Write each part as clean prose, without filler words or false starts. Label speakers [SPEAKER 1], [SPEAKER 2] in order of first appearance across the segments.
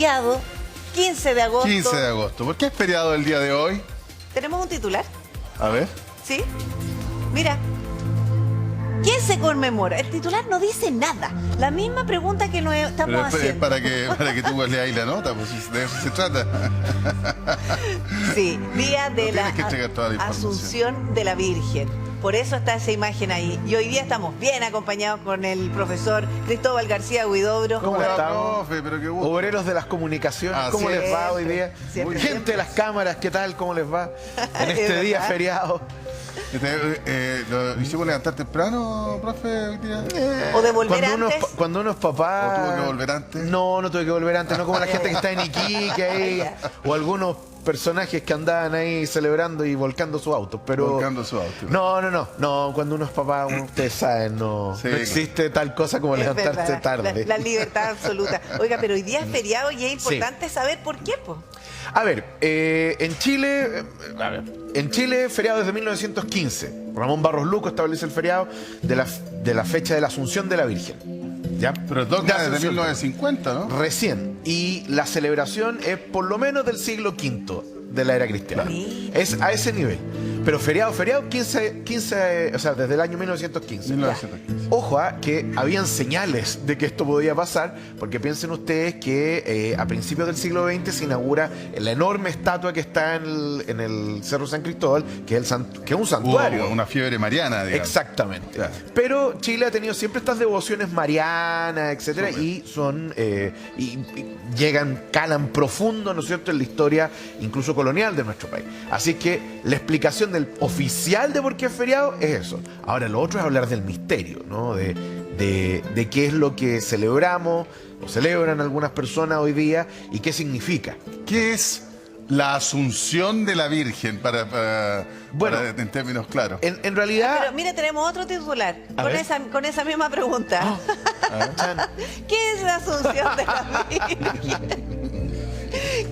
[SPEAKER 1] Feriado, 15 de agosto.
[SPEAKER 2] 15 de agosto. ¿Por qué es feriado el día de hoy?
[SPEAKER 1] ¿Tenemos un titular?
[SPEAKER 2] A ver.
[SPEAKER 1] ¿Sí? Mira. ¿Qué se conmemora? El titular no dice nada. La misma pregunta que nos estamos
[SPEAKER 2] Pero es
[SPEAKER 1] haciendo.
[SPEAKER 2] para que tú leas ahí la nota, pues de eso se trata.
[SPEAKER 1] Sí, día de
[SPEAKER 2] No
[SPEAKER 1] la
[SPEAKER 2] tienes que entregar toda la información.
[SPEAKER 1] Asunción de la Virgen. Por eso está esa imagen ahí. Y hoy día estamos bien acompañados con el profesor Cristóbal García Huidobro.
[SPEAKER 3] ¿Cómo
[SPEAKER 2] Hola,
[SPEAKER 3] estamos?
[SPEAKER 2] profe, pero qué gusto.
[SPEAKER 3] Obreros de las comunicaciones,
[SPEAKER 2] Ah,
[SPEAKER 3] ¿cómo
[SPEAKER 2] sí.
[SPEAKER 3] les va hoy día?
[SPEAKER 1] Siempre,
[SPEAKER 3] Gente
[SPEAKER 1] siempre.
[SPEAKER 3] de las cámaras, ¿qué tal? ¿Cómo les va? En
[SPEAKER 1] Es
[SPEAKER 3] este día
[SPEAKER 1] verdad.
[SPEAKER 3] feriado.
[SPEAKER 2] ¿Lo hicimos levantar temprano, profe, hoy día?
[SPEAKER 1] O de volver antes.
[SPEAKER 3] Cuando uno es papá...
[SPEAKER 2] ¿O tuvo que volver antes?
[SPEAKER 3] No tuve que volver antes, no como la gente que está en Iquique ahí,
[SPEAKER 1] Ya.
[SPEAKER 3] o algunos personajes que andaban ahí celebrando y volcando sus autos, pero...
[SPEAKER 2] Volcando su auto.
[SPEAKER 3] No, cuando uno es papá, ustedes saben, no,
[SPEAKER 2] Sí,
[SPEAKER 3] no existe tal cosa como
[SPEAKER 1] Es
[SPEAKER 3] levantarse
[SPEAKER 1] verdad,
[SPEAKER 3] tarde.
[SPEAKER 1] La libertad absoluta. Oiga, pero hoy día es feriado y es importante saber por qué, pues.
[SPEAKER 3] A ver, en Chile, feriado desde 1915. Ramón Barros Luco establece el feriado de la fecha de la Asunción de la Virgen. ¿Ya?
[SPEAKER 2] Pero
[SPEAKER 3] De
[SPEAKER 2] dogma desde
[SPEAKER 3] Asunción.
[SPEAKER 2] 1950, ¿no?
[SPEAKER 3] Recién. Y la celebración es por lo menos del siglo V de la era cristiana.
[SPEAKER 1] Mira.
[SPEAKER 3] Es a ese nivel. Pero feriado, 15, o sea, desde el año 1915.
[SPEAKER 2] 1915.
[SPEAKER 3] Ojo, que habían señales de que esto podía pasar, porque piensen ustedes que a principios del siglo XX se inaugura la enorme estatua que está en el Cerro San Cristóbal, que es un santuario.
[SPEAKER 2] Hubo una fiebre mariana, digamos.
[SPEAKER 3] Exactamente.
[SPEAKER 2] Claro.
[SPEAKER 3] Pero Chile ha tenido siempre estas devociones marianas, etcétera,
[SPEAKER 2] Súper.
[SPEAKER 3] y son y llegan, calan profundo, ¿no es cierto?, en la historia incluso colonial de nuestro país. Así que la explicación del oficial de por qué es feriado es eso. Ahora, lo otro es hablar del misterio, ¿no? De qué es lo que celebramos o celebran algunas personas hoy día y qué significa.
[SPEAKER 2] ¿Qué es la Asunción de la Virgen,
[SPEAKER 3] Bueno,
[SPEAKER 2] en términos claros?
[SPEAKER 3] En realidad...
[SPEAKER 1] Pero mira, tenemos otro titular
[SPEAKER 3] A ver.
[SPEAKER 1] con esa misma pregunta.
[SPEAKER 3] Chan,
[SPEAKER 1] ¿Qué es la Asunción de la Virgen?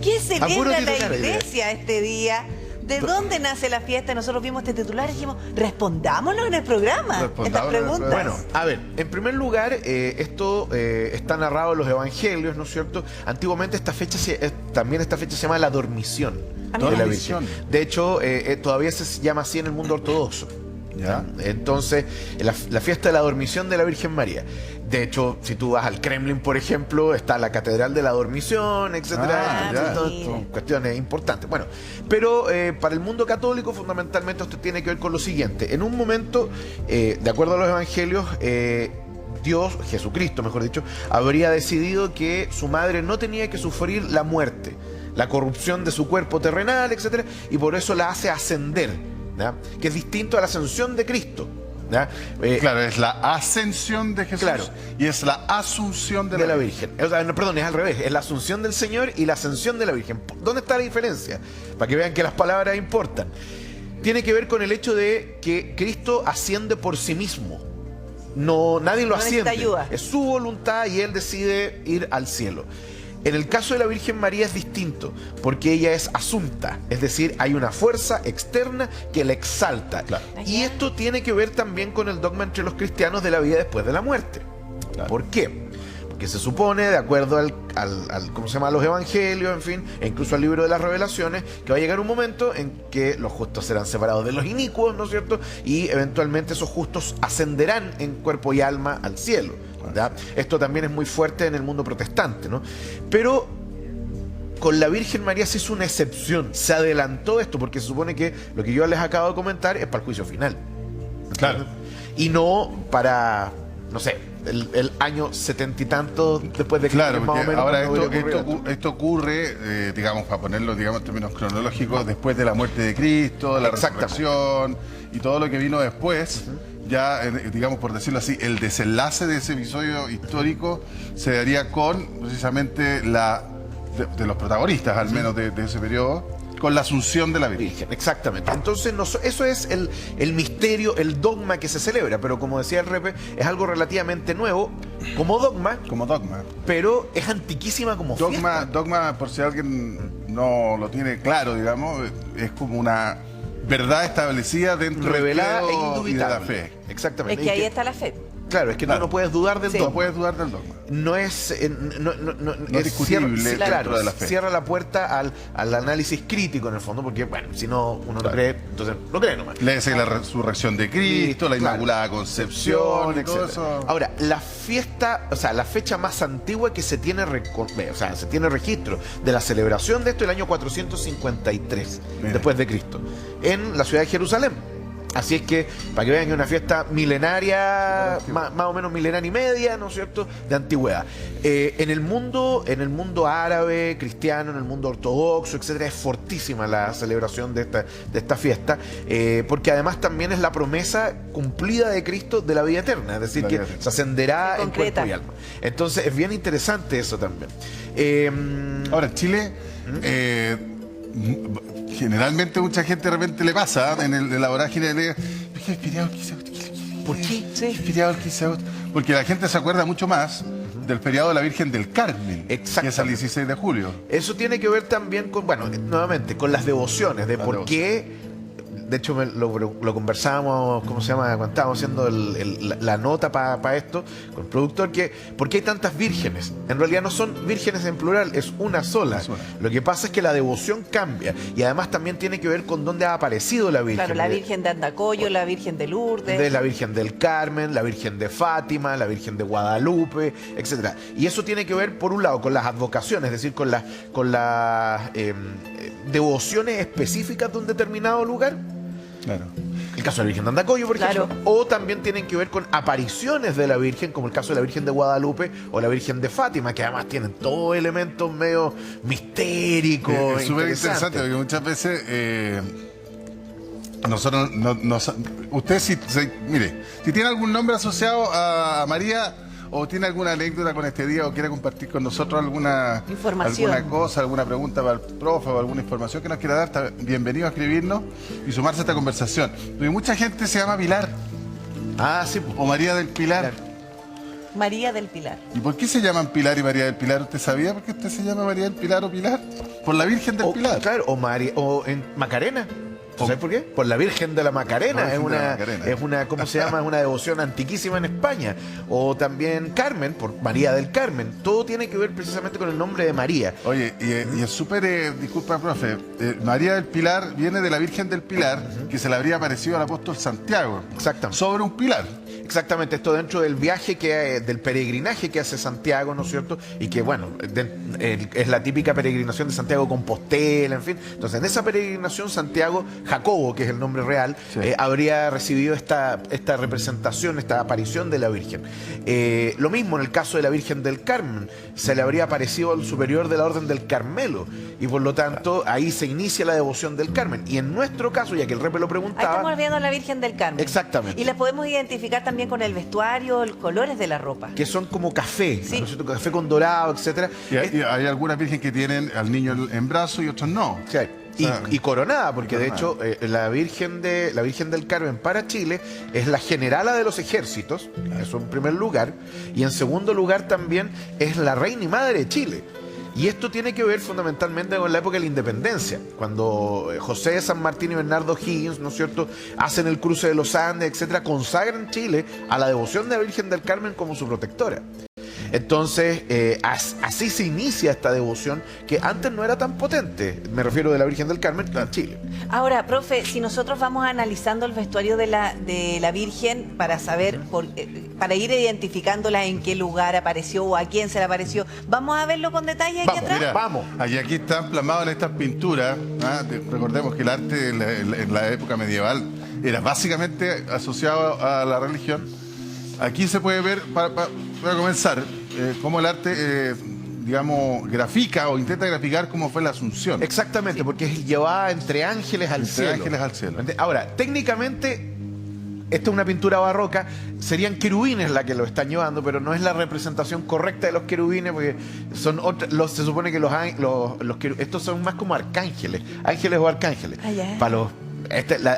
[SPEAKER 1] ¿Qué
[SPEAKER 3] A puro
[SPEAKER 1] celebra la
[SPEAKER 3] titular,
[SPEAKER 1] iglesia este día? ¿De dónde nace la fiesta? Nosotros vimos este titular y dijimos, respondámoslo en el programa. Estas
[SPEAKER 2] Respondámoslo en el
[SPEAKER 1] preguntas.
[SPEAKER 2] programa.
[SPEAKER 3] Bueno, a ver, en primer lugar, esto está narrado en los evangelios, ¿no es cierto? Antiguamente también esta fecha se llama la dormición
[SPEAKER 1] Ah,
[SPEAKER 3] de
[SPEAKER 1] mira.
[SPEAKER 3] la
[SPEAKER 2] Dormición.
[SPEAKER 3] Virgen. De hecho, todavía se llama así en el mundo ortodoxo.
[SPEAKER 2] ¿Ya?
[SPEAKER 3] Entonces, la fiesta de la dormición de la Virgen María. De hecho, si tú vas al Kremlin, por ejemplo, está la Catedral de la Dormición, etcétera.
[SPEAKER 2] Ah, ya.
[SPEAKER 3] Son cuestiones importantes. Bueno, pero para el mundo católico, fundamentalmente, esto tiene que ver con lo siguiente. En un momento, de acuerdo a los evangelios, Dios, Jesucristo, mejor dicho, habría decidido que su madre no tenía que sufrir la muerte, la corrupción de su cuerpo terrenal, etcétera, y por eso la hace ascender, ¿ya? Que es distinto a la ascensión de Cristo, ¿ya?
[SPEAKER 2] Claro, es la ascensión de Jesús
[SPEAKER 3] Claro.
[SPEAKER 2] y es la asunción de
[SPEAKER 3] de la Virgen. O sea, no, perdón, es al revés. Es la asunción del Señor y la ascensión de la Virgen. ¿Dónde está la diferencia? Para que vean que las palabras importan. Tiene que ver con el hecho de que Cristo asciende por sí mismo. No, nadie lo
[SPEAKER 1] No necesita
[SPEAKER 3] asciende.
[SPEAKER 1] ayuda.
[SPEAKER 3] Es su voluntad y Él decide ir al cielo. En el caso de la Virgen María es distinto, porque ella es asunta, es decir, hay una fuerza externa que la exalta.
[SPEAKER 2] Claro.
[SPEAKER 3] Y esto tiene que ver también con el dogma entre los cristianos de la vida después de la muerte.
[SPEAKER 2] Claro.
[SPEAKER 3] ¿Por qué? Porque se supone, de acuerdo al ¿cómo se llama? A los evangelios, en fin, e incluso al libro de las revelaciones, que va a llegar un momento en que los justos serán separados de los inicuos, ¿no es cierto? Y eventualmente esos justos ascenderán en cuerpo y alma al cielo, ¿verdad? Esto también es muy fuerte en el mundo protestante, ¿no? Pero con la Virgen María se hizo una excepción, se adelantó esto, porque se supone que lo que yo les acabo de comentar es para el juicio final.
[SPEAKER 2] Claro.
[SPEAKER 3] Y no para, no sé, el año 70 y tanto después de que
[SPEAKER 2] Claro,
[SPEAKER 3] más
[SPEAKER 2] porque
[SPEAKER 3] o menos
[SPEAKER 2] ahora
[SPEAKER 3] cuando hubiera ocurrido
[SPEAKER 2] esto ocurre, digamos, para ponerlo, digamos, en términos cronológicos, después de la muerte de Cristo, la
[SPEAKER 3] Exactamente.
[SPEAKER 2] resurrección y todo lo que vino después. Ya, digamos, por decirlo así, el desenlace de ese episodio histórico se daría con, precisamente, de los protagonistas, al menos, de ese periodo, con la asunción de la Virgen.
[SPEAKER 3] Virgen, exactamente. Entonces, eso es el misterio, el dogma que se celebra, pero como decía el Repe, es algo relativamente nuevo como dogma,
[SPEAKER 2] Como dogma.
[SPEAKER 3] pero es antiquísima como fiesta.
[SPEAKER 2] Dogma, por si alguien no lo tiene claro, digamos, es como una verdad establecida dentro
[SPEAKER 3] Revelada
[SPEAKER 2] del
[SPEAKER 3] e
[SPEAKER 2] credo y de la
[SPEAKER 3] indubitable.
[SPEAKER 2] fe.
[SPEAKER 3] Exactamente.
[SPEAKER 1] Es que
[SPEAKER 3] Y
[SPEAKER 1] ahí está la fe.
[SPEAKER 3] Claro, es que
[SPEAKER 2] Claro.
[SPEAKER 3] tú no puedes dudar del
[SPEAKER 1] Sí.
[SPEAKER 2] No
[SPEAKER 3] dogma.
[SPEAKER 2] puedes dudar del dogma.
[SPEAKER 3] No es, no
[SPEAKER 2] es discutible
[SPEAKER 3] cierra,
[SPEAKER 2] dentro
[SPEAKER 3] claro,
[SPEAKER 2] de la fe.
[SPEAKER 3] cierra la puerta al análisis crítico en el fondo, porque bueno, si no uno no
[SPEAKER 2] Claro.
[SPEAKER 3] cree, entonces no cree nomás.
[SPEAKER 2] Léese la resurrección de Cristo, la
[SPEAKER 3] Claro.
[SPEAKER 2] Inmaculada Concepción y todo
[SPEAKER 3] etcétera.
[SPEAKER 2] eso.
[SPEAKER 3] Ahora, la fiesta, o sea, la fecha más antigua que se tiene, se tiene registro de la celebración de esto es el año 453
[SPEAKER 2] Mira.
[SPEAKER 3] después de Cristo, en la ciudad de Jerusalén. Así es que, para que vean que es una fiesta milenaria, más o menos milenaria y media, ¿no es cierto?, de antigüedad. En el mundo árabe, cristiano, en el mundo ortodoxo, etcétera, es fortísima la celebración de esta fiesta, porque además también es la promesa cumplida de Cristo de la vida eterna, es decir,
[SPEAKER 2] La
[SPEAKER 3] que
[SPEAKER 2] vida eterna.
[SPEAKER 3] se ascenderá
[SPEAKER 1] Se
[SPEAKER 3] en cuerpo
[SPEAKER 1] concreta.
[SPEAKER 3] y alma. Entonces, es bien interesante eso también.
[SPEAKER 2] Ahora, en Chile, generalmente mucha gente de repente le pasa en la vorágine de ¿qué es feriado el 15 de agosto?
[SPEAKER 3] ¿Por qué?
[SPEAKER 2] ¿Qué es feriado el 15 de agosto? Porque la gente se acuerda mucho más del feriado de la Virgen del Carmen, que es el
[SPEAKER 3] Exactamente.
[SPEAKER 2] 16 de julio.
[SPEAKER 3] Eso tiene que ver también con, bueno, nuevamente, con las devociones, de
[SPEAKER 2] Las
[SPEAKER 3] por
[SPEAKER 2] devociones.
[SPEAKER 3] qué. De hecho, lo conversábamos, ¿cómo se llama? Cuando estábamos haciendo la nota para esto con el productor, que ¿por qué hay tantas vírgenes? En realidad no son vírgenes en plural, es una sola.
[SPEAKER 2] Es una.
[SPEAKER 3] Lo que pasa es que la devoción cambia y además también tiene que ver con dónde ha aparecido la Virgen.
[SPEAKER 1] Claro, la Virgen de Andacollo, la Virgen de Lourdes.
[SPEAKER 3] De la Virgen del Carmen, la Virgen de Fátima, la Virgen de Guadalupe, etcétera. Y eso tiene que ver, por un lado, con las advocaciones, es decir, con las devociones específicas de un determinado lugar.
[SPEAKER 2] Claro.
[SPEAKER 3] El caso de la Virgen de Andacollo, por
[SPEAKER 1] Claro.
[SPEAKER 3] ejemplo. O también tienen que ver con apariciones de la Virgen, como el caso de la Virgen de Guadalupe o la Virgen de Fátima, que además tienen todos elementos medio mistéricos.
[SPEAKER 2] Es súper interesante porque muchas veces nosotros usted mire, si tiene algún nombre asociado a María o tiene alguna anécdota con este día o quiere compartir con nosotros alguna
[SPEAKER 1] Información.
[SPEAKER 2] alguna cosa, alguna pregunta para el profe o alguna información que nos quiera dar, está bienvenido a escribirnos y sumarse a esta conversación. Porque mucha gente se llama Pilar
[SPEAKER 3] Ah, sí. Pues.
[SPEAKER 2] o María del Pilar.
[SPEAKER 1] María del Pilar.
[SPEAKER 2] ¿Y por qué se llaman Pilar y María del Pilar? ¿Usted sabía por qué usted se llama María del Pilar o Pilar? Por la Virgen del Pilar.
[SPEAKER 3] Claro, o en Macarena. ¿Sabes por qué? Por la Virgen de la Macarena.
[SPEAKER 2] La Virgen de la Macarena.
[SPEAKER 3] Es una, ¿cómo se llama? Es una devoción antiquísima en España. O también Carmen, por María del Carmen. Todo tiene que ver precisamente con el nombre de María.
[SPEAKER 2] Oye, y es súper, disculpa, profe, María del Pilar viene de la Virgen del Pilar, que se le habría aparecido al apóstol Santiago.
[SPEAKER 3] Exactamente.
[SPEAKER 2] Sobre un pilar.
[SPEAKER 3] Exactamente, esto dentro del viaje del peregrinaje que hace Santiago, ¿no es cierto? Y que, bueno, es la típica peregrinación de Santiago Compostela, en fin. Entonces, en esa peregrinación, Santiago Jacobo, que es el nombre real,
[SPEAKER 2] Sí.
[SPEAKER 3] habría recibido esta representación, esta aparición de la Virgen. Lo mismo en el caso de la Virgen del Carmen, se le habría aparecido al superior de la Orden del Carmelo, y por lo tanto, ahí se inicia la devoción del Carmen. Y en nuestro caso, ya que el Repe lo
[SPEAKER 1] Ahí
[SPEAKER 3] preguntaba...
[SPEAKER 1] estamos viendo a la Virgen del Carmen.
[SPEAKER 3] Exactamente.
[SPEAKER 1] Y la podemos identificar también con el vestuario, los colores de la ropa.
[SPEAKER 3] que son como café,
[SPEAKER 1] Sí.
[SPEAKER 3] ¿no es cierto? Café con dorado, etcétera.
[SPEAKER 2] Y hay algunas virgen que tienen al niño en brazos y otros no.
[SPEAKER 3] Sí, y coronada, porque de
[SPEAKER 2] Coronada.
[SPEAKER 3] hecho la Virgen del Carmen para Chile es la generala de los ejércitos, eso en primer lugar, y en segundo lugar también es la reina y madre de Chile. Y esto tiene que ver fundamentalmente con la época de la independencia, cuando José de San Martín y Bernardo Higgins, ¿no es cierto?, hacen el cruce de los Andes, etcétera, consagran Chile a la devoción de la Virgen del Carmen como su protectora. Entonces, así se inicia esta devoción que antes no era tan potente. Me refiero de la Virgen del Carmen en Chile.
[SPEAKER 1] Ahora, profe, si nosotros vamos analizando el vestuario de la Virgen para saber, para ir identificándola en qué lugar apareció o a quién se le apareció, ¿vamos a verlo con detalle aquí
[SPEAKER 3] Vamos,
[SPEAKER 1] atrás?
[SPEAKER 3] mira. Vamos.
[SPEAKER 2] Aquí están plasmados en estas pinturas. Recordemos que el arte en la época medieval era básicamente asociado a la religión. Aquí se puede ver, para comenzar, cómo el arte, digamos, grafica o intenta graficar cómo fue la Asunción.
[SPEAKER 3] Exactamente, porque es llevada entre ángeles al
[SPEAKER 2] Entre
[SPEAKER 3] cielo.
[SPEAKER 2] ángeles al cielo.
[SPEAKER 3] Ahora, técnicamente, esta es una pintura barroca, serían querubines la que lo están llevando, pero no es la representación correcta de los querubines, porque son se supone que estos son más como arcángeles, ángeles o arcángeles.
[SPEAKER 1] Ah, ya.
[SPEAKER 3] Para los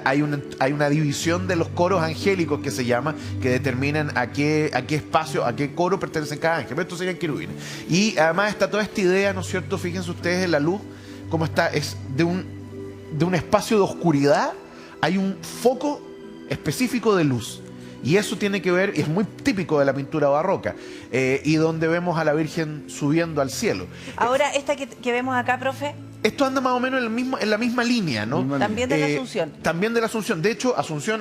[SPEAKER 3] hay una división de los coros angélicos que se llama, que determinan a qué espacio, a qué coro pertenece cada ángel. Pero estos serían querubines. Y además está toda esta idea, ¿no es cierto? Fíjense ustedes en la luz, cómo está, es de un espacio de oscuridad, hay un foco específico de luz. Y eso tiene que ver, y es muy típico de la pintura barroca, y donde vemos a la Virgen subiendo al cielo.
[SPEAKER 1] Ahora, esta que vemos acá, profe,
[SPEAKER 3] Esto anda más o menos en la misma línea, ¿no?
[SPEAKER 1] también de la Asunción.
[SPEAKER 3] También de la Asunción. De hecho, Asunción,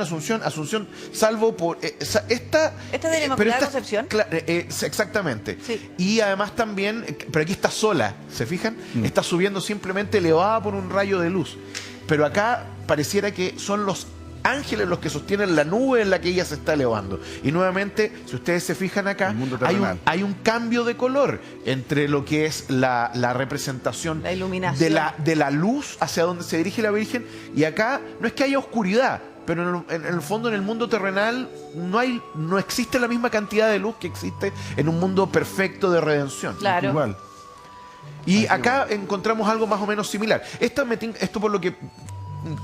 [SPEAKER 3] salvo por... esta
[SPEAKER 1] ¿Esta es de la Inmaculada Concepción?
[SPEAKER 3] Exactamente.
[SPEAKER 1] Sí.
[SPEAKER 3] Y además también, pero aquí está sola, ¿se fijan? Está subiendo simplemente elevada por un rayo de luz. Pero acá pareciera que son los ángeles los que sostienen la nube en la que ella se está elevando. Y nuevamente, si ustedes se fijan acá,
[SPEAKER 2] El mundo terrenal.
[SPEAKER 3] hay un cambio de color entre lo que es la representación
[SPEAKER 1] La iluminación.
[SPEAKER 3] de la luz hacia donde se dirige la Virgen. Y acá no es que haya oscuridad, pero en el fondo, en el mundo terrenal, no existe la misma cantidad de luz que existe en un mundo perfecto de redención.
[SPEAKER 1] Claro.
[SPEAKER 2] Igual.
[SPEAKER 3] Y acá encontramos algo más o menos similar. Esto por lo que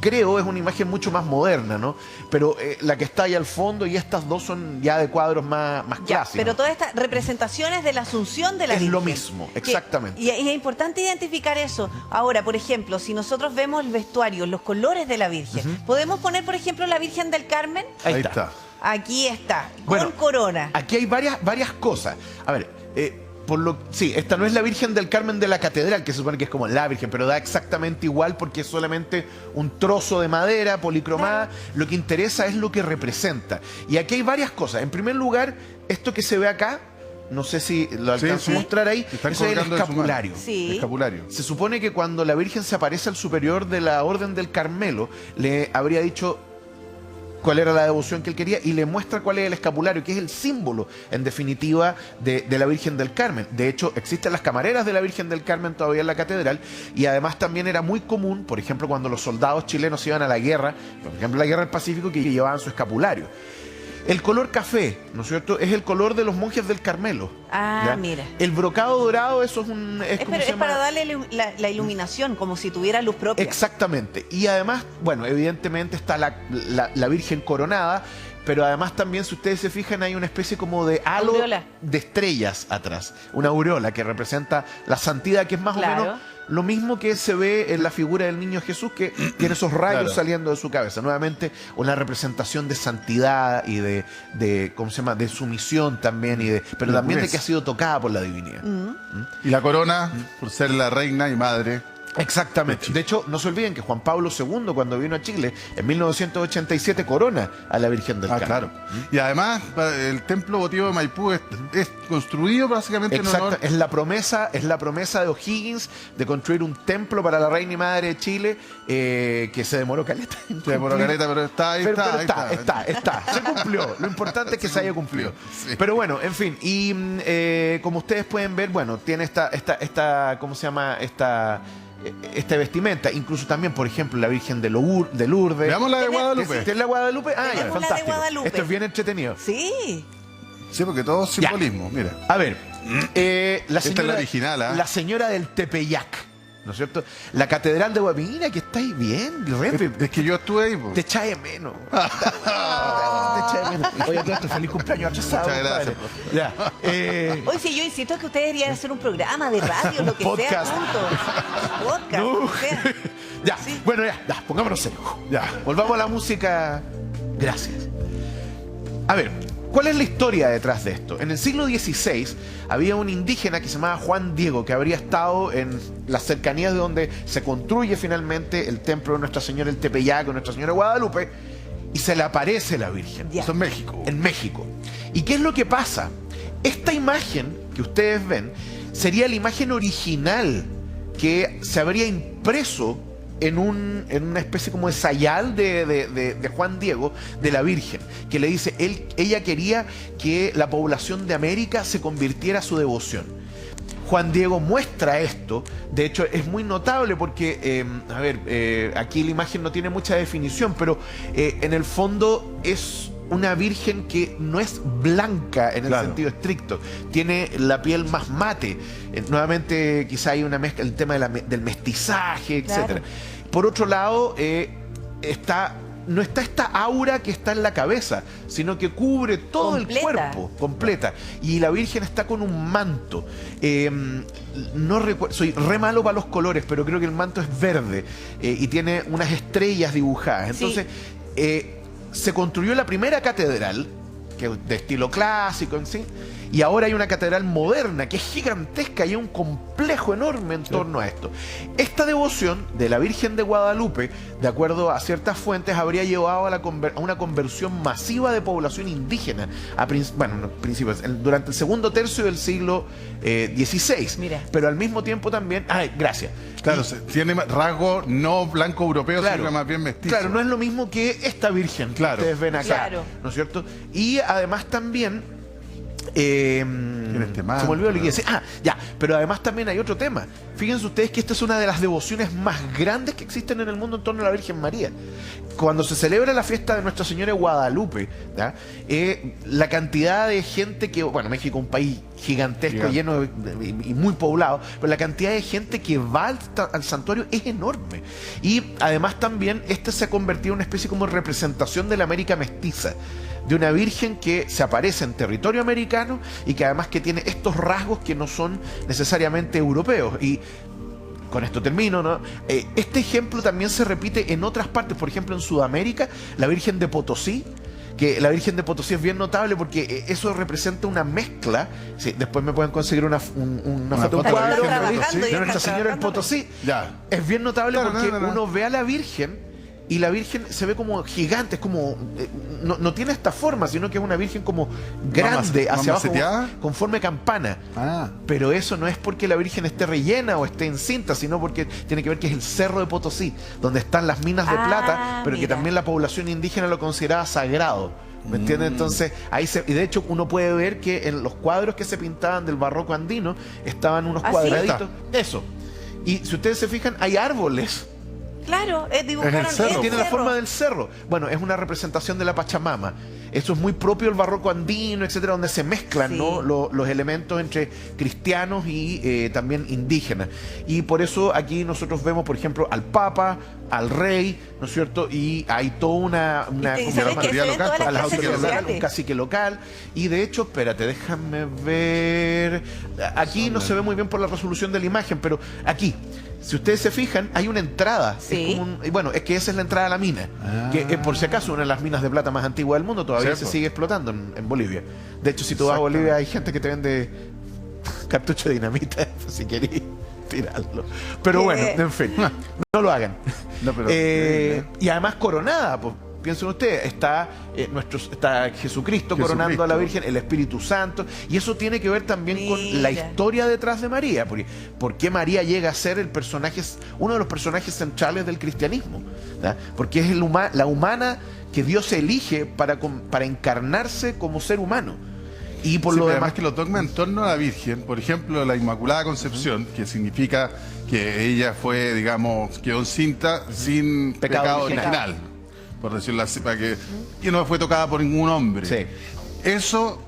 [SPEAKER 3] creo es una imagen mucho más moderna, ¿no? Pero la que está ahí al fondo y estas dos son ya de cuadros más
[SPEAKER 1] Ya,
[SPEAKER 3] clásicos.
[SPEAKER 1] pero todas estas representaciones de la Asunción de la
[SPEAKER 3] Es
[SPEAKER 1] Virgen.
[SPEAKER 3] lo mismo, exactamente.
[SPEAKER 1] Y es importante identificar eso. Ahora, por ejemplo, si nosotros vemos el vestuario, los colores de la Virgen, podemos poner, por ejemplo, la Virgen del Carmen.
[SPEAKER 3] Ahí está.
[SPEAKER 1] Aquí está, con
[SPEAKER 3] Bueno,
[SPEAKER 1] corona.
[SPEAKER 3] Aquí hay varias cosas. A ver, sí, esta no es la Virgen del Carmen de la Catedral, que se supone que es como la Virgen, pero da exactamente igual porque es solamente un trozo de madera policromada. Lo que interesa es lo que representa. Y aquí hay varias cosas. En primer lugar, esto que se ve acá, no sé si lo alcanzo a mostrar ahí,
[SPEAKER 2] Están
[SPEAKER 3] ese es el
[SPEAKER 2] colgando de su mano.
[SPEAKER 3] escapulario.
[SPEAKER 1] Sí.
[SPEAKER 2] Escapulario.
[SPEAKER 3] Se supone que cuando la Virgen se aparece al superior de la Orden del Carmelo, le habría dicho cuál era la devoción que él quería y le muestra cuál es el escapulario, que es el símbolo, en definitiva, de la Virgen del Carmen. De hecho, existen las camareras de la Virgen del Carmen todavía en la catedral, y además también era muy común, por ejemplo, cuando los soldados chilenos iban a la guerra, por ejemplo, la guerra del Pacífico, que llevaban su escapulario. El color café, ¿no es cierto?, es el color de los monjes del Carmelo.
[SPEAKER 1] Ah,
[SPEAKER 3] ¿ya?
[SPEAKER 1] mira.
[SPEAKER 3] El brocado dorado, eso es ¿cómo se
[SPEAKER 1] Es
[SPEAKER 3] llama?
[SPEAKER 1] para darle la iluminación, como si tuviera luz propia.
[SPEAKER 3] Exactamente. Y además, bueno, evidentemente está la Virgen coronada, pero además también, si ustedes se fijan, hay una especie como de halo
[SPEAKER 1] Aureola.
[SPEAKER 3] de estrellas atrás. Una aureola que representa la santidad, que es más
[SPEAKER 1] Claro.
[SPEAKER 3] o menos lo mismo que se ve en la figura del niño Jesús, que tiene esos rayos
[SPEAKER 2] Claro.
[SPEAKER 3] saliendo de su cabeza. Nuevamente, una representación de santidad y de ¿cómo se llama?, de sumisión también, pero
[SPEAKER 2] La
[SPEAKER 3] también de
[SPEAKER 2] pureza.
[SPEAKER 3] que ha sido tocada por la divinidad.
[SPEAKER 2] Y la corona, por ser la reina y madre.
[SPEAKER 3] Exactamente. De hecho, no se olviden que Juan Pablo II, cuando vino a Chile, en 1987, corona a la Virgen del Carmen.
[SPEAKER 2] Claro. Y además, el templo votivo de Maipú es construido básicamente en
[SPEAKER 3] Exacto,
[SPEAKER 2] honor.
[SPEAKER 3] es la promesa de O'Higgins de construir un templo para la reina y madre de Chile, que se demoró caleta. en
[SPEAKER 2] Se demoró
[SPEAKER 3] cumplir.
[SPEAKER 2] caleta, pero está ahí.
[SPEAKER 3] Pero
[SPEAKER 2] está.
[SPEAKER 3] está. Se cumplió. Lo importante es que se haya cumplido.
[SPEAKER 2] Sí.
[SPEAKER 3] Pero bueno, en fin. Y como ustedes pueden ver, bueno, tiene esta ¿cómo se llama? Esta vestimenta. Incluso también, por ejemplo, la Virgen de Lourdes.
[SPEAKER 2] Veamos la de Guadalupe.
[SPEAKER 3] ¿Es la Guadalupe? Ah, ya,
[SPEAKER 1] Tenemos la de
[SPEAKER 3] fantástico.
[SPEAKER 1] Guadalupe.
[SPEAKER 3] Esto es bien entretenido.
[SPEAKER 1] Sí.
[SPEAKER 2] Sí, porque todo es simbolismo. Mira.
[SPEAKER 3] A ver, la
[SPEAKER 2] Esta es la original, ¿ah?
[SPEAKER 3] La señora del Tepeyac, ¿no es cierto? La catedral de Guapimira, que está ahí bien, Renfe.
[SPEAKER 2] Es que yo estuve ahí. po.
[SPEAKER 3] Te echa de menos. Te echa de menos. Oye, todo esto, feliz cumpleaños atrasado.
[SPEAKER 2] Muchas gracias,
[SPEAKER 3] compadre. Ya.
[SPEAKER 1] Hoy sí, yo insisto que ustedes deberían hacer un programa de radio, lo que sea,
[SPEAKER 3] Podcast.
[SPEAKER 1] juntos. Podcast,
[SPEAKER 3] No.
[SPEAKER 1] lo que sea.
[SPEAKER 3] Ya,
[SPEAKER 1] Sí.
[SPEAKER 3] bueno, ya, pongámonos serios. Ya, volvamos a la música. Gracias. A ver, ¿cuál es la historia detrás de esto? En el siglo XVI había un indígena que se llamaba Juan Diego, que habría estado en las cercanías de donde se construye finalmente el templo de Nuestra Señora del Tepeyac, o Nuestra Señora de Guadalupe, y se le aparece la Virgen.
[SPEAKER 1] Ya.
[SPEAKER 2] Eso es México.
[SPEAKER 3] En México. ¿Y qué es lo que pasa? Esta imagen que ustedes ven sería la imagen original que se habría impreso en una especie como de sayal de Juan Diego, de la Virgen, que le dice, ella quería que la población de América se convirtiera a su devoción. Juan Diego muestra esto, de hecho es muy notable porque, aquí la imagen no tiene mucha definición, pero en el fondo es una virgen que no es blanca en el
[SPEAKER 2] Claro.
[SPEAKER 3] sentido estricto, tiene la piel más mate. Nuevamente quizá hay una mezcla, el tema del mestizaje,
[SPEAKER 1] Claro.
[SPEAKER 3] etcétera. Por otro lado, no está esta aura que está en la cabeza, sino que cubre todo
[SPEAKER 1] Completa.
[SPEAKER 3] el cuerpo, completa. Y la Virgen está con un manto. No recuerdo, soy re malo para los colores, pero creo que el manto es verde y tiene unas estrellas dibujadas.
[SPEAKER 1] Sí.
[SPEAKER 3] Entonces, se construyó la primera catedral que es de estilo clásico en sí. Y ahora hay una catedral moderna que es gigantesca y hay un complejo enorme en torno a esto. Esta devoción de la Virgen de Guadalupe, de acuerdo a ciertas fuentes, habría llevado a una conversión masiva de población indígena durante el segundo tercio del siglo XVI.
[SPEAKER 1] Mira.
[SPEAKER 3] Pero al mismo tiempo también... gracias.
[SPEAKER 2] Claro, tiene rasgo no blanco europeo,
[SPEAKER 3] Claro,
[SPEAKER 2] sino más bien mestizo.
[SPEAKER 3] claro, no es lo mismo que esta Virgen que ustedes ven acá,
[SPEAKER 1] Claro.
[SPEAKER 3] ¿no es cierto? Y además también... se me olvidó lo que decía. Pero además también hay otro tema. Fíjense ustedes que esta es una de las devociones más grandes que existen en el mundo en torno a la Virgen María. Cuando se celebra la fiesta de Nuestra Señora de Guadalupe, ¿ya? La cantidad de gente que... Bueno, México es un país gigantesco, lleno y muy poblado, pero la cantidad de gente que va al santuario es enorme. Y además también se ha convertido en una especie como representación de la América mestiza, de una virgen que se aparece en territorio americano y que además que tiene estos rasgos que no son necesariamente europeos. Y con esto termino, ¿no? Este ejemplo también se repite en otras partes. Por ejemplo, en Sudamérica, la Virgen de Potosí, que la Virgen de Potosí es bien notable porque eso representa una mezcla. Sí, después me pueden conseguir una foto
[SPEAKER 2] foto de la Virgen de
[SPEAKER 1] Potosí.
[SPEAKER 3] de Nuestra Señora del Potosí.
[SPEAKER 2] Ya.
[SPEAKER 3] Es bien notable porque
[SPEAKER 2] no.
[SPEAKER 3] uno ve a la Virgen y la Virgen se ve como gigante, es como no tiene esta forma, sino que es una Virgen como grande
[SPEAKER 2] ¿Más
[SPEAKER 3] hacia abajo,
[SPEAKER 2] maceteada?
[SPEAKER 3] con forma de campana. Pero eso no es porque la Virgen esté rellena o esté encinta, sino porque tiene que ver que es el Cerro de Potosí, donde están las minas de plata, pero que
[SPEAKER 1] mira.
[SPEAKER 3] también la población indígena lo consideraba sagrado. ¿Me entiendes? Entonces, y de hecho uno puede ver que en los cuadros que se pintaban del barroco andino estaban unos
[SPEAKER 1] ¿Ah, sí?
[SPEAKER 3] cuadraditos. Eso. Y si ustedes se fijan, hay árboles.
[SPEAKER 1] Claro, dibujaron
[SPEAKER 2] En el cerro.
[SPEAKER 3] Tiene la forma del cerro. Bueno, es una representación de la Pachamama. Eso es muy propio del barroco andino, etcétera, donde se mezclan,
[SPEAKER 1] Sí.
[SPEAKER 3] ¿no? los elementos entre cristianos y también indígenas. Y por eso aquí nosotros vemos, por ejemplo, al Papa, al Rey, ¿no es cierto? Y hay toda una
[SPEAKER 1] Y
[SPEAKER 3] como
[SPEAKER 1] sabes
[SPEAKER 3] la
[SPEAKER 1] que se ven
[SPEAKER 2] local,
[SPEAKER 1] todas
[SPEAKER 3] a
[SPEAKER 1] las
[SPEAKER 3] las
[SPEAKER 1] clases
[SPEAKER 3] autoridades locales, un
[SPEAKER 1] sociales.
[SPEAKER 3] cacique local. Y de hecho, espérate, déjame ver. Aquí no se ve muy bien por la resolución de la imagen, pero aquí, si ustedes se fijan, hay una entrada.
[SPEAKER 1] Sí.
[SPEAKER 3] Es como es que esa es la entrada a la mina. Que por si acaso, una de las minas de plata más antiguas del mundo, todavía se sigue explotando en Bolivia. De hecho, si tú vas a Bolivia, hay gente que te vende cartucho de dinamita, si querés tirarlo. Pero bueno, en fin, no lo hagan.
[SPEAKER 2] No, pero,
[SPEAKER 3] Y además coronada, pues. Piensen ustedes, está Jesucristo coronando a la Virgen, el Espíritu Santo, y eso tiene que ver también con la historia detrás de María, porque ¿por qué María llega a ser uno de los personajes centrales del cristianismo? ¿Ya? Porque es la humana que Dios elige para encarnarse como ser humano. Y por lo demás
[SPEAKER 2] además que los dogmas en torno a la Virgen, por ejemplo, la Inmaculada Concepción, que significa que ella fue, digamos, quedó encinta sin pecado original, por decirlo así, y no fue tocada por ningún hombre.
[SPEAKER 3] Sí.
[SPEAKER 2] Eso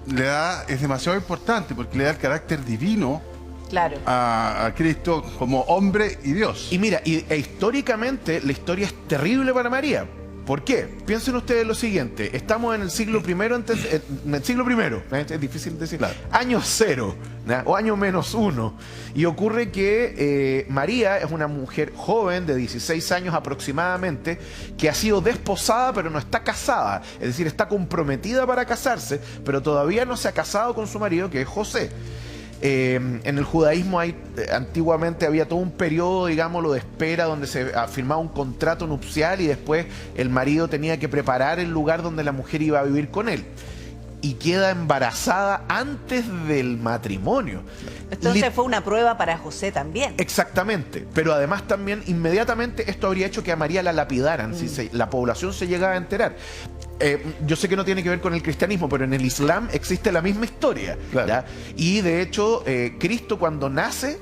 [SPEAKER 2] es demasiado importante porque le da el carácter divino
[SPEAKER 1] Claro.
[SPEAKER 2] a Cristo como hombre y Dios.
[SPEAKER 3] Y mira, históricamente la historia es terrible para María. ¿Por qué? Piensen ustedes lo siguiente. Estamos en el siglo primero, es difícil decir.
[SPEAKER 2] Claro.
[SPEAKER 3] Año 0, ¿no? O año -1. Y ocurre que María es una mujer joven de 16 años aproximadamente, que ha sido desposada pero no está casada. Es decir, está comprometida para casarse, pero todavía no se ha casado con su marido, que es José. En el judaísmo antiguamente había todo un periodo, digámoslo, de espera donde se firmaba un contrato nupcial y después el marido tenía que preparar el lugar donde la mujer iba a vivir con él. Y queda embarazada antes del matrimonio.
[SPEAKER 1] Entonces fue una prueba para José también.
[SPEAKER 3] Exactamente, pero además también inmediatamente esto habría hecho que a María la lapidaran, la población se llegaba a enterar. Yo sé que no tiene que ver con el cristianismo, pero en el Islam existe la misma historia.
[SPEAKER 2] Claro.
[SPEAKER 3] ¿Ya? Y de hecho, Cristo cuando nace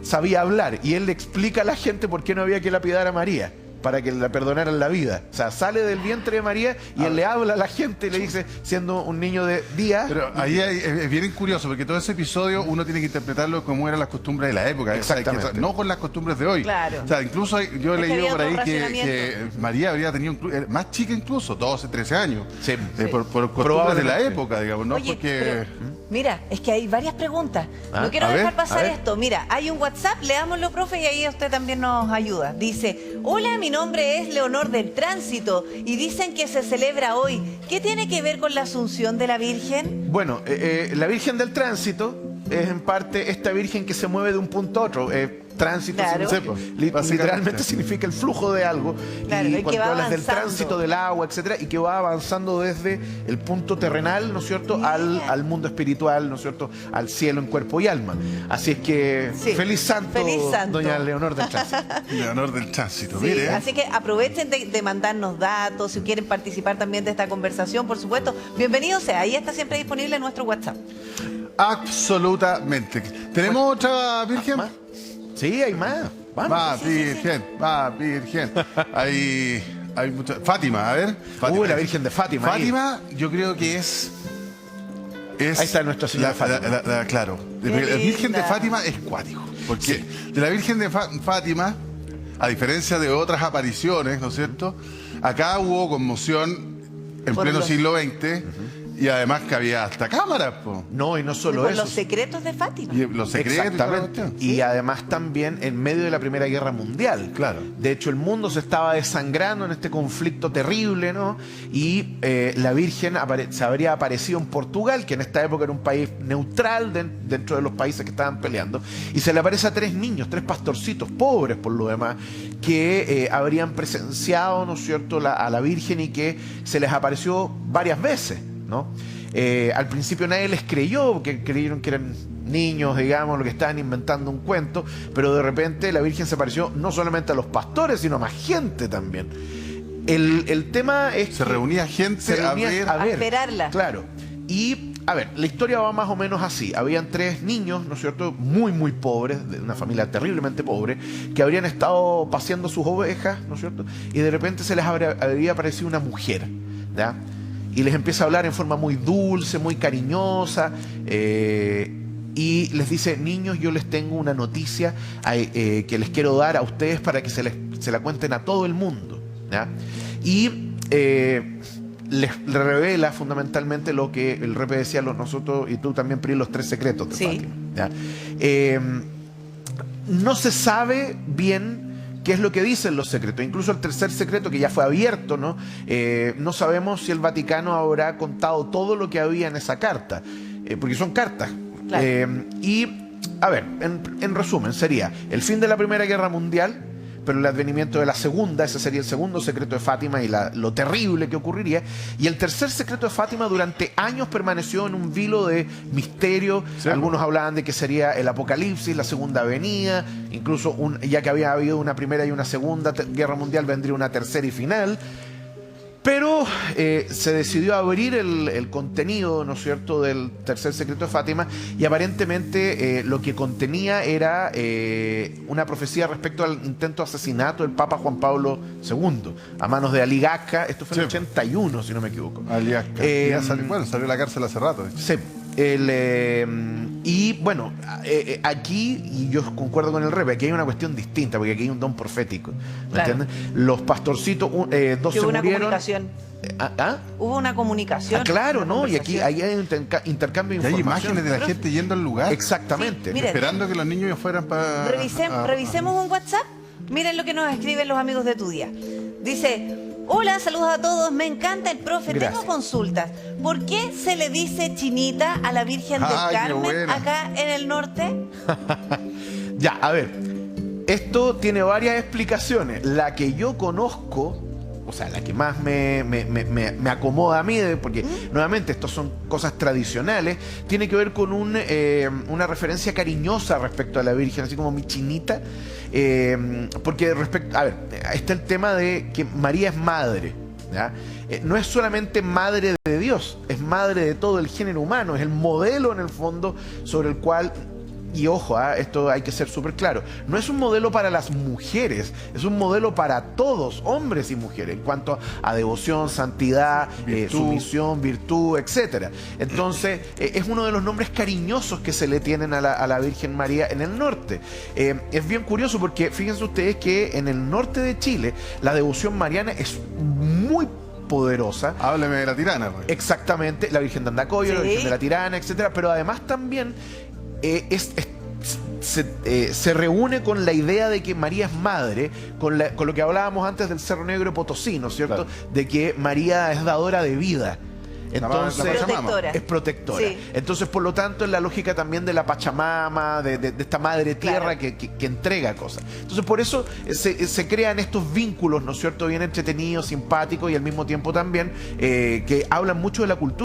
[SPEAKER 3] sabía hablar y él le explica a la gente por qué no había que lapidar a María, para que le perdonaran la vida. O sea, sale del vientre de María y él le habla a la gente y le dice, siendo un niño de día.
[SPEAKER 2] Pero ahí es bien curioso, porque todo ese episodio uno tiene que interpretarlo como eran las costumbres de la época.
[SPEAKER 3] Exactamente.
[SPEAKER 2] O sea, no con las costumbres de hoy.
[SPEAKER 1] Claro.
[SPEAKER 2] O sea, incluso yo he
[SPEAKER 1] Es que
[SPEAKER 2] leído
[SPEAKER 1] había
[SPEAKER 2] por ahí
[SPEAKER 1] otro
[SPEAKER 2] que
[SPEAKER 1] racionamiento.
[SPEAKER 2] María habría tenido más chica incluso, 12, 13 años.
[SPEAKER 3] Sí.
[SPEAKER 2] Por costumbres de la
[SPEAKER 3] Probablemente.
[SPEAKER 2] época, digamos, ¿no?
[SPEAKER 1] Oye,
[SPEAKER 2] Porque...
[SPEAKER 1] pero Mira, es que hay varias preguntas. No quiero
[SPEAKER 2] a ver,
[SPEAKER 1] dejar
[SPEAKER 2] a
[SPEAKER 1] pasar
[SPEAKER 2] ver.
[SPEAKER 1] esto. Mira, hay un WhatsApp, leámoslo, profe, y ahí usted también nos ayuda. Dice, hola, mi nombre es Leonor del Tránsito y dicen que se celebra hoy. ¿Qué tiene que ver con la Asunción de la Virgen?
[SPEAKER 3] Bueno, la Virgen del Tránsito es en parte esta Virgen que se mueve de un punto a otro. Tránsito
[SPEAKER 1] Claro.
[SPEAKER 3] significa-
[SPEAKER 2] Sí, pues, básicamente.
[SPEAKER 3] literalmente significa el flujo de algo.
[SPEAKER 1] Claro, y
[SPEAKER 3] y
[SPEAKER 1] que
[SPEAKER 3] cuando
[SPEAKER 1] va
[SPEAKER 3] hablas del
[SPEAKER 1] avanzando.
[SPEAKER 3] tránsito del agua, etcétera, y que va avanzando desde el punto terrenal, ¿no es cierto?,
[SPEAKER 1] Mira.
[SPEAKER 3] al mundo espiritual, ¿no es cierto?, al cielo en cuerpo y alma. Así es que
[SPEAKER 1] Sí.
[SPEAKER 3] feliz santo,
[SPEAKER 1] Feliz santo.
[SPEAKER 3] doña Leonor del Tránsito.
[SPEAKER 2] Leonor del Tránsito,
[SPEAKER 1] Sí,
[SPEAKER 2] mire.
[SPEAKER 1] así que aprovechen de mandarnos datos, si quieren participar también de esta conversación, por supuesto. Bienvenido sea, ahí está siempre disponible nuestro WhatsApp.
[SPEAKER 2] Absolutamente. ¿Tenemos otra virgen?
[SPEAKER 3] ¿Más? Sí, hay más. Vamos.
[SPEAKER 2] Va, virgen, va, virgen. Hay muchas. Fátima, a ver. Fátima.
[SPEAKER 3] La Virgen de Fátima. ahí.
[SPEAKER 2] Fátima, yo creo que es.
[SPEAKER 3] Ahí está Nuestra Señora
[SPEAKER 2] la,
[SPEAKER 3] Fátima.
[SPEAKER 2] claro.
[SPEAKER 1] Qué
[SPEAKER 2] La Virgen de
[SPEAKER 1] linda.
[SPEAKER 2] Fátima es cuático. Porque de la Virgen de Fátima, a diferencia de otras apariciones, ¿no es cierto? Acá hubo conmoción en
[SPEAKER 1] Por
[SPEAKER 2] pleno
[SPEAKER 1] los-
[SPEAKER 2] siglo XX y además que había hasta cámaras, po.
[SPEAKER 3] No, y no solo
[SPEAKER 1] Por
[SPEAKER 3] eso.
[SPEAKER 1] los secretos de Fátima.
[SPEAKER 2] Y los secretos y toda la
[SPEAKER 3] Exactamente.
[SPEAKER 2] cuestión.
[SPEAKER 3] Y además también en medio de la Primera Guerra Mundial.
[SPEAKER 2] Claro.
[SPEAKER 3] De hecho, el mundo se estaba desangrando en este conflicto terrible, ¿no? Y la Virgen se habría aparecido en Portugal, que en esta época era un país neutral dentro de los países que estaban peleando. Y se le aparece a 3 niños, 3 pastorcitos pobres por lo demás, que habrían presenciado, ¿no es cierto?, a la Virgen y que se les apareció varias veces, ¿no? Al principio nadie les creyó, porque creyeron que eran niños, digamos, lo que estaban inventando un cuento, pero de repente la Virgen se apareció no solamente a los pastores, sino a más gente también. El tema es
[SPEAKER 2] Se
[SPEAKER 3] que
[SPEAKER 2] reunía gente
[SPEAKER 3] se reunía
[SPEAKER 1] A esperarla.
[SPEAKER 3] Claro. Y, a ver, la historia va más o menos así. Habían 3 niños, ¿no es cierto?, muy, muy pobres, de una familia terriblemente pobre, que habrían estado paseando sus ovejas, ¿no es cierto?, y de repente se les habría aparecido una mujer, ¿ya? Y les empieza a hablar en forma muy dulce, muy cariñosa, y les dice, niños, yo les tengo una noticia que les quiero dar a ustedes para que se la cuenten a todo el mundo, ¿ya? Y les revela fundamentalmente lo que el Repe decía, nosotros y tú también, Pri, los 3 secretos de
[SPEAKER 1] Sí.
[SPEAKER 3] Fátima, ¿ya? No se sabe bien qué es lo que dicen los secretos. Incluso el tercer secreto, que ya fue abierto, ¿no? No sabemos si el Vaticano habrá contado todo lo que había en esa carta, porque son cartas.
[SPEAKER 1] Claro.
[SPEAKER 3] Y, a ver, en resumen, sería el fin de la Primera Guerra Mundial, pero el advenimiento de la segunda, ese sería el segundo secreto de Fátima y lo terrible que ocurriría. Y el tercer secreto de Fátima durante años permaneció en un vilo de misterio.
[SPEAKER 2] Sí.
[SPEAKER 3] Algunos hablaban de que sería el apocalipsis, la segunda venida, incluso ya que había habido una primera y una segunda guerra mundial, vendría una tercera y final. Pero se decidió abrir el contenido, ¿no es cierto?, del tercer secreto de Fátima, y aparentemente lo que contenía era una profecía respecto al intento de asesinato del Papa Juan Pablo II a manos de Ali Gasca. Esto fue en el
[SPEAKER 2] Sí.
[SPEAKER 3] 81, si no me equivoco.
[SPEAKER 2] Aliasca. Ya salió, bueno, salió de la cárcel hace rato. de hecho.
[SPEAKER 3] Sí. Y bueno, aquí, y yo concuerdo con el Repe, aquí hay una cuestión distinta, porque aquí hay un don profético, ¿me
[SPEAKER 1] Claro.
[SPEAKER 3] entiendes? Los pastorcitos, 2
[SPEAKER 1] Que
[SPEAKER 3] se
[SPEAKER 1] hubo una
[SPEAKER 3] murieron.
[SPEAKER 1] comunicación.
[SPEAKER 3] ¿Ah?
[SPEAKER 1] Hubo una comunicación.
[SPEAKER 3] Claro,
[SPEAKER 1] una
[SPEAKER 3] ¿no? Y aquí
[SPEAKER 1] conversación.
[SPEAKER 3] hay un intercambio de
[SPEAKER 2] Y hay
[SPEAKER 3] información.
[SPEAKER 2] imágenes de la gente yendo al lugar.
[SPEAKER 3] Exactamente.
[SPEAKER 1] Sí, mira,
[SPEAKER 2] Esperando que los niños fueran para.
[SPEAKER 1] Revisemos un WhatsApp. Miren lo que nos escriben los amigos de tu día. Dice, hola, saludos a todos, me encanta el profe,
[SPEAKER 3] Gracias.
[SPEAKER 1] tengo consultas. ¿Por qué se le dice chinita a la Virgen del
[SPEAKER 2] Ay, qué
[SPEAKER 1] Carmen
[SPEAKER 2] buena.
[SPEAKER 1] acá en el norte?
[SPEAKER 3] Ya, a ver. Esto tiene varias explicaciones. La que yo conozco, o sea, la que más me acomoda a mí, porque nuevamente estas son cosas tradicionales, tiene que ver con una referencia cariñosa respecto a la Virgen, así como mi chinita, porque a ver, está el tema de que María es madre, ¿ya? No es solamente madre de Dios, es madre de todo el género humano, es el modelo en el fondo sobre el cual... Y ojo, esto hay que ser súper claro. No es un modelo para las mujeres, es un modelo para todos, hombres y mujeres, en cuanto a devoción, santidad,
[SPEAKER 2] Virtud.
[SPEAKER 3] sumisión, virtud, etcétera. Entonces, es uno de los nombres cariñosos que se le tienen a la Virgen María en el norte. Es bien curioso porque fíjense ustedes que en el norte de Chile la devoción mariana es muy poderosa.
[SPEAKER 2] Hábleme de la tirana, pues.
[SPEAKER 3] Exactamente, la Virgen de Andacoyo, la
[SPEAKER 1] Sí.
[SPEAKER 3] Virgen de la Tirana, etcétera. Pero además también se reúne con la idea de que María es madre, con lo que hablábamos antes del Cerro Negro de Potosí, ¿no es cierto?
[SPEAKER 2] Claro.
[SPEAKER 3] De que María es dadora de vida. Entonces,
[SPEAKER 2] La Pachamama.
[SPEAKER 1] Protectora.
[SPEAKER 3] es protectora.
[SPEAKER 1] Sí.
[SPEAKER 3] Entonces, por lo tanto, es la lógica también de la Pachamama, de esta madre tierra
[SPEAKER 1] Claro.
[SPEAKER 3] que entrega cosas. Entonces, por eso se crean estos vínculos, ¿no es cierto?, bien entretenidos, simpáticos y al mismo tiempo también que hablan mucho de la cultura.